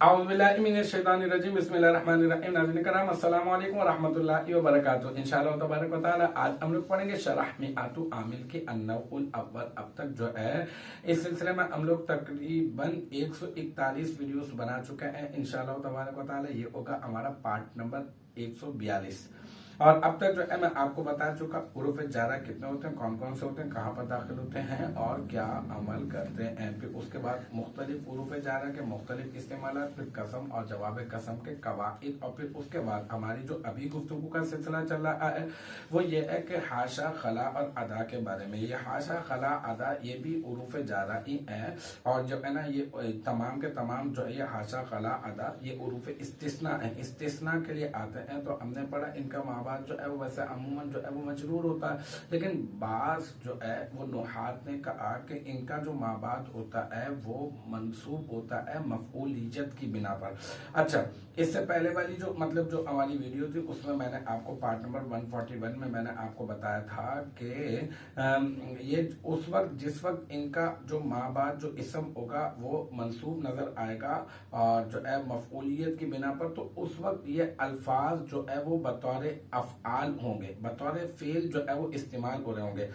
औज़ुबिल्लाहिमिनश्शैतानिर्रजीम बिस्मिल्लाहिर्रहमानिर्रहीम। नाज़रीन कराम अस्सलाम वालेकुम व रहमतुल्लाहि व बरकातुहू। इंशाअल्लाह तबारक व तआला आज हम लोग पढ़ेंगे शरह मिआतु आमिल के अन्नउल अव्वल। अब तक जो है इस सिलसिले में हम लोग तकरीबन 141 वीडियोस बना चुके हैं। इंशाअल्लाह तबारक व तआला ये होगा हमारा पार्ट नंबर 142। और अब तक जो है मैं आपको बता चुका हुरूफ जारा कितने होते हैं, कौन कौन से होते हैं, कहाँ पर दाखिल होते हैं और क्या अमल करते हैं। फिर उसके बाद मुख्तलिफ हुरूफ जारा के मुख्तलिफ इस्तेमाल, फिर कसम और जवाब कसम के कवाइद, और फिर उसके बाद हमारी जो अभी गुफ्तगू का सिलसिला चल रहा है वो ये है कि हाशा खला और अदा के बारे में। ये हाशा खला अदा ये भी हुरूफ जारा ही है, और जो है ना ये तमाम के तमाम जो है ये हाशा खला अदा ये हुरूफ इस्तिस्ना है। इस्तिस्ना के लिए आते हैं तो हमने पढ़ा इनका माँ जो है वो वैसे अमूमन जो है वो मजरूर होता है, लेकिन बास जो है वो नुहात ने कहा कि इनका जो माबाद होता है वो मंसूब होता है मफऊलियत की बिना पर। अच्छा, इससे पहले वाली जो मतलब जो हमारी वीडियो थी उसमें मैंने आपको पार्ट नंबर 141 में मैंने आपको बताया था कि ये उस वक्त जिस वक्त इनका जो माबाद जो इसम होगा वो मंसूब नजर आएगा और जो है मफऊलियत की बिना पर, तो उस वक्त ये अल्फाज जो है वो बतौर अफ़आल होंगे, बतौर फेल जो है वो इस्तेमाल हो रहे होंगे।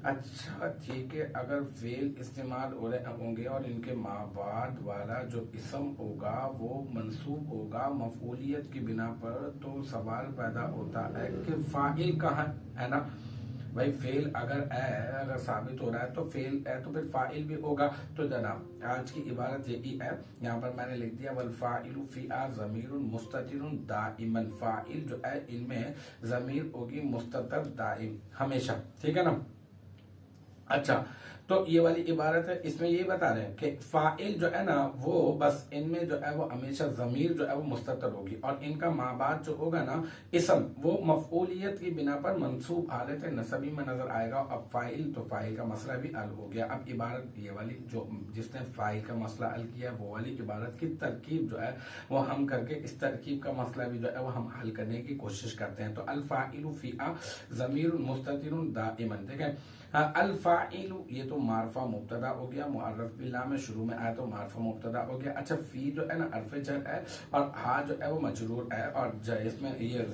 अच्छा ठीक है, अगर फेल इस्तेमाल हो रहे होंगे और इनके माबाद वाला जो इसम होगा वो मंसूब होगा मफऊलियत की बिना पर, तो सवाल पैदा होता है कि फाइल कहाँ है ना भाई। फेल अगर है, अगर साबित हो रहा है तो फेल है तो फिर फाइल भी होगा। तो जनाब आज की इबारत यही है, यहाँ पर मैंने लिख दिया वल फाइलु फिआ ज़मीरुन मुस्ततिरुन दाइमन। फाइल जो है इनमें ज़मीर होगी मुस्ततर दाइम हमेशा, ठीक है ना। अच्छा, तो ये वाली इबारत है, इसमें ये बता रहे हैं कि फाइल जो है ना वो बस इनमें जो है वो हमेशा जमीर जो है वो मुस्ततर होगी, और इनका माबाद जो होगा ना इसम वो मफऊलियत की बिना पर मंसूब हालत नसबी में नजर आएगा। अब फाइल तो फाइल का मसला भी हल हो गया। अब इबारत ये वाली जो जिसने फाइल का मसला हल किया वो वाली इबारत की तरकीब जो है वो हम करके इस तरकीब का मसला भी जो है वो हम हल करने की कोशिश करते हैं। तो अल फाइलु फिआ ज़मीरुन मुस्ततिरुन दाइमन, ठीक है। अल फाइलु ये तो मारफा मुब्तदा हो गया, मुअर्रफ बिल्ला में शुरू में आया तो मारफा मुब्तदा हो गया। अच्छा, फी जो है ना हर्फ जर है और हा जो है वो मजरूर है, और इसमें ये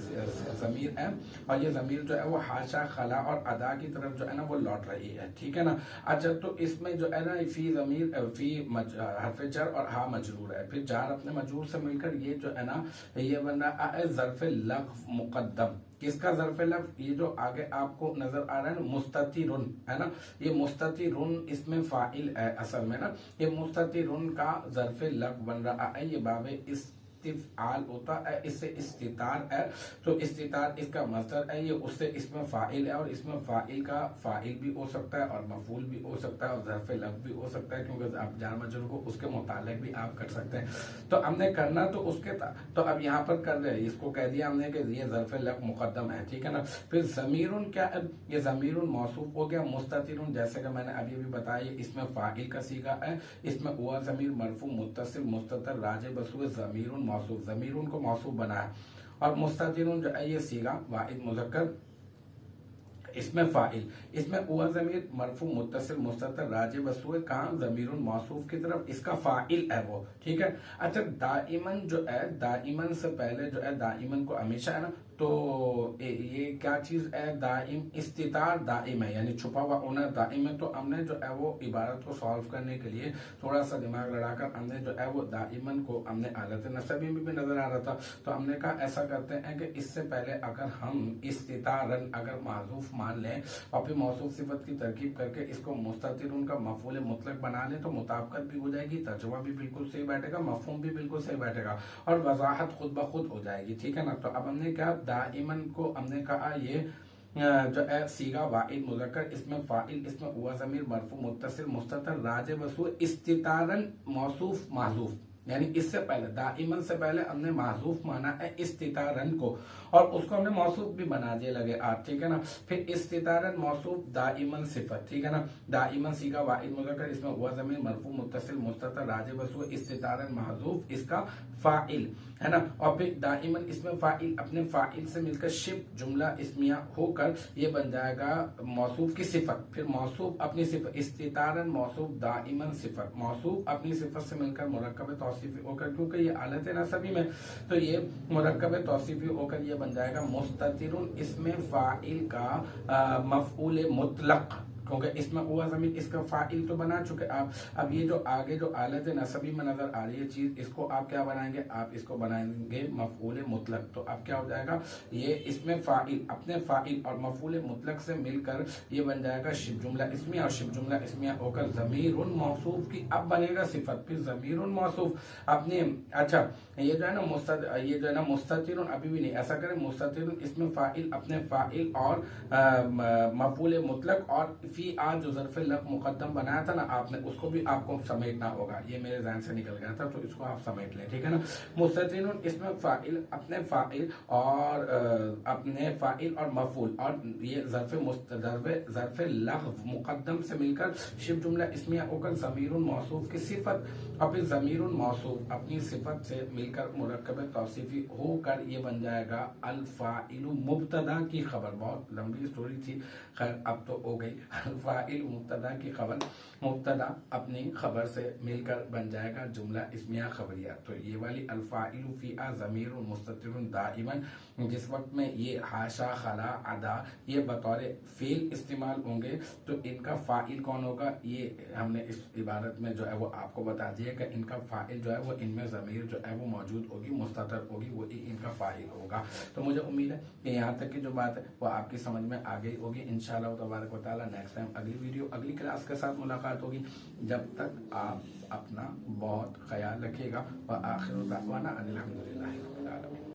ज़मीर है, और ये ज़मीर जो है वो हाशा खला और अदा की तरफ जो है ना वो लौट रही है, ठीक है ना। अच्छा, तो इसमें जो है ना फी ज़मीर फी हर्फ जर और हा मजरूर है, फिर जार अपने मजरूर से मिलकर ये जो है ना ये बन रहा है ज़र्फ़ लग़्व मुक़द्दम। किसका ज़र्फ़ लग़्व, ये जो आगे आपको नजर आ रहा है ना मुस्ततिरुन है ना, ये मुस्ततिरुन इसमें फाइल है असल में ना, ये मुस्ततिरुन का ज़र्फ़ लग़्व बन रहा है। ये बाबे इस्तिफ़आल होता है, इससे इस्तितार है, तो इस्तितार इसका मस्दर है, ये उससे इसमें फाइल है, और इसमें फाइल का फाइल भी हो सकता है और मफूल भी हो सकता है और ज़र्फ़ लग़्व भी हो सकता है, क्योंकि आप जार मजरूर को उसके मुतालिक भी आप कर सकते हैं। तो हमने करना तो उसके था, तो अब यहाँ पर कर रहे हैं, इसको कह दिया हमने कि ये ज़र्फ़ लग़्व मुक़द्दम है, ठीक है ना। फिर ज़मीरुन क्या है, ये ज़मीरुन मौसूफ हो गया। मुस्ततिरुन जैसे कि मैंने अभी भी बताया इसमें फाइल का सीगा है, इसमें हुआ ज़मीर मरफू मुत्तसिल मुस्ततर राजे बसुए ज़मीरुन मौसूफ, ज़मीरुन को मौसूफ बनाया, और मुस्ततिरुन जो है ये सीगा वाहिद मुज़क्कर, इसमें फाइल, इसमें हुआ ज़मीर मरफू मुत्तसिल मुस्ततर राजे बसुए कहाँ ज़मीरुन मौसूफ की तरफ, इसका फाइल है वो, ठीक है। अच्छा, दाइमन जो है, दाइमन से पहले जो है दाइमन को हमेशा है ना, तो ये क्या चीज है, दाइम इस्तितार दाइम है, यानी छुपा हुआ होना दाइम है। तो हमने जो है वो इबारत को सॉल्व करने के लिए थोड़ा सा दिमाग लड़ाकर हमने जो है वो दाइमन को हमने हालत नसबी में भी नजर आ रहा था, तो हमने कहा ऐसा करते हैं कि इससे पहले अगर हम इस्तितारन अगर माजूफ मान लें और फिर मौसूफ सिफत की तरकीब करके इसको मुस्ततिरुन का मफूल मुतलक बना लें तो मुताबिकत भी हो जाएगी, तर्जुमा भी बिल्कुल सही बैठेगा, मफहूम भी बिल्कुल सही बैठेगा, और वजाहत खुद ब खुद हो जाएगी, ठीक है ना। तो अब हमने क्या दाइमन को हमने कहा ये जो है सीगा वाइद मुज़क्कर, इसमें फाइल, इसमें हुआ ज़मीर मरफू मुत्तसिल मुस्ततर राजे बसु इस्तितारन मौसूफ माज़ूफ, यानी इससे पहले दाइमन से पहले हमने माजूफ माना है इस्तितारन को, और उसको हमने मौसूफ भी बना दिए लगे आप, ठीक है ना। फिर इस्तितारन मौसूफ दाइमन सिफत, ठीक है ना। दाइमन सीगा वाहिद मुज़क्कर, इसमें हुआ ज़मीर मरफू मुत्तसिल मुस्ततर राजिब वसू, इस्तितारन महजूफ इसका फाइल, है ना। और फिर दाइमन इसमें फाइल अपने फाइल से मिलकर शिब जुमला इस्मिया होकर ये बन जाएगा मौसूफ की सिफत। फिर मौसूफ अपनी सिफत, इस्तितारन मौसूफ दाइमन सिफत, मौसूफ अपनी सिफत से मिलकर मुरक्कब तौसीफी होकर, क्योंकि ये हालत नसबी में तो ये मुरक्कब तौसीफी होकर ये बन जाएगा मुस्ततिरुन, इसमें फाइल का मफऊल मुतलक, क्योंकि इसमें हुआ जमीन इसका फाइल तो बना चुके आप। अब ये जो आगे जो आलत नसबी में नजर आ रही है चीज, इसको आप क्या बनाएंगे, आप इसको बनाएंगे मफऊल मुतलक। तो अब क्या हो जाएगा, ये इसमें फाइल अपने फाइल और मफऊल मुतलक से मिलकर ये बन जाएगा शिब जुमला इस्मिया, और शिब जुमला इस्मिया होकर ज़मीरुन मौसूफ की अब बनेगा सिफत, फिर ज़मीरुन मौसूफ अपने। अच्छा ये जो है ना मुस्ततिरुन अभी भी नहीं, ऐसा करें मुस्ततिरुन इसमें फाइल अपने फाइल और मफऊल मुतलक और फी आज जो ज़र्फ़ लक मुकद्दम बनाया था ना आपने, उसको भी आपको समेटना होगा। ये मेरे ज़हन से निकल गया था, तो इसको आप समेट लें, ठीक है ना। मुस्ततिरुन इसमें फाइल अपने फाइल और अपने फाइल और मफूल, और ये ज़र्फ़ लक मुकद्दम से मिलकर शिब जुमला इसमिया होकर ज़मीरुन मौसूफ की सिफत, और फिर ज़मीरुन मौसूफ अपनी सिफत से मिलकर मुरक्कब तौसीफी होकर ये बन जाएगा अल फाइलु मुब्तदा की खबर। बहुत लंबी स्टोरी थी, खैर अब तो हो गई। फाइल मुब्तदा की खबर, मुब्तदा अपनी खबर से मिलकर बन जाएगा जुमला इस्मिया खबरिया। तो ये वाली अल्फाइलु फीआ ज़मीरुन मुस्ततिरुन दाइमन, जिस वक्त में ये हाशा खला अदा ये बतौर फेल इस्तेमाल होंगे तो इनका फाइल कौन होगा, ये हमने इस इबारत में जो है वो आपको बता दिया कि इनका फाइल जो है वो इनमें ज़मीर जो है वो मौजूद होगी, मुस्ततर होगी, वो इनका फाइल होगा। तो मुझे उम्मीद है कि यहाँ तक की जो बात है वो आपकी समझ में आ गई होगी इंशाअल्लाह तबारक व तआला। नेक्स्ट टाइम अगली वीडियो अगली क्लास के साथ मुलाकात होगी। जब तक आप अपना बहुत ख्याल रखिएगा। व आखिर दावाना अनिल हम्दुलिल्लाहि रब्बिल आलमीन।